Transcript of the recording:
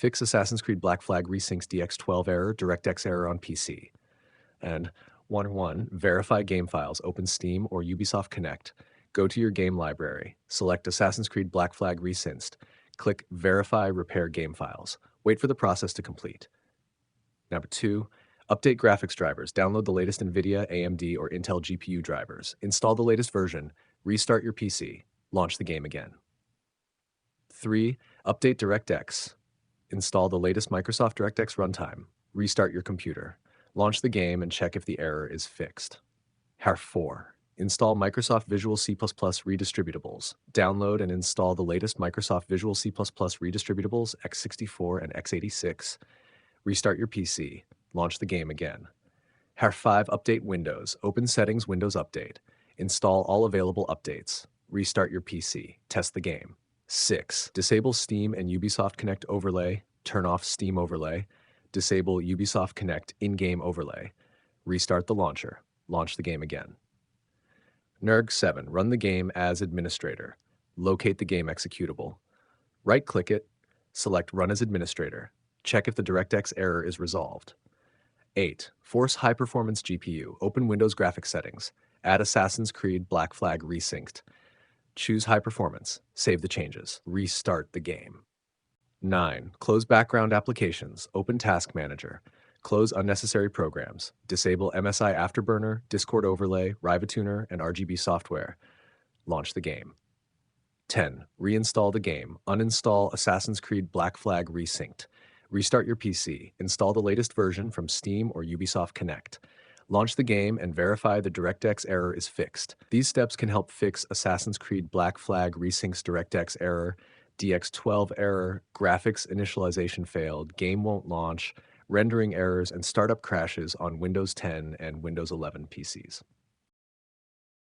Fix Assassin's Creed Black Flag Resynced DX12 Error, DirectX Error on PC. And 1.1, verify game files. Open Steam or Ubisoft Connect. Go to your game library. Select Assassin's Creed Black Flag Resynced. Click Verify Repair Game Files. Wait for the process to complete. Number 2, update graphics drivers. Download the latest NVIDIA, AMD, or Intel GPU drivers. Install the latest version. Restart your PC. Launch the game again. 3, update DirectX. Install the latest Microsoft DirectX runtime. Restart your computer. Launch the game and check if the error is fixed. 4, install Microsoft Visual C++ Redistributables. Download and install the latest Microsoft Visual C++ Redistributables x64 and x86. Restart your PC. Launch the game again. 5, update Windows. Open Settings, Windows Update. Install all available updates. Restart your PC. Test the game. 6, disable Steam and Ubisoft Connect overlay. Turn off Steam overlay. Disable Ubisoft Connect in-game overlay. Restart the launcher. Launch the game again. 7, run the game as administrator. Locate the game executable. Right-click it. Select Run as Administrator. Check if the DirectX error is resolved. 8, force high-performance GPU. Open Windows Graphics Settings. Add Assassin's Creed Black Flag Resynced. Choose High Performance. Save the changes. Restart the game. 9, close background applications. Open Task Manager. Close unnecessary programs. Disable MSI Afterburner, Discord Overlay, Rivatuner, and RGB software. Launch the game. 10, reinstall the game. Uninstall Assassin's Creed Black Flag Resynced. Restart your PC. Install the latest version from Steam or Ubisoft Connect. Launch the game and verify the DirectX error is fixed. These steps can help fix Assassin's Creed Black Flag Resynced DirectX Error, DX12 Error, Graphics Initialization Failed, Game Won't Launch, rendering errors, and startup crashes on Windows 10 and Windows 11 PCs.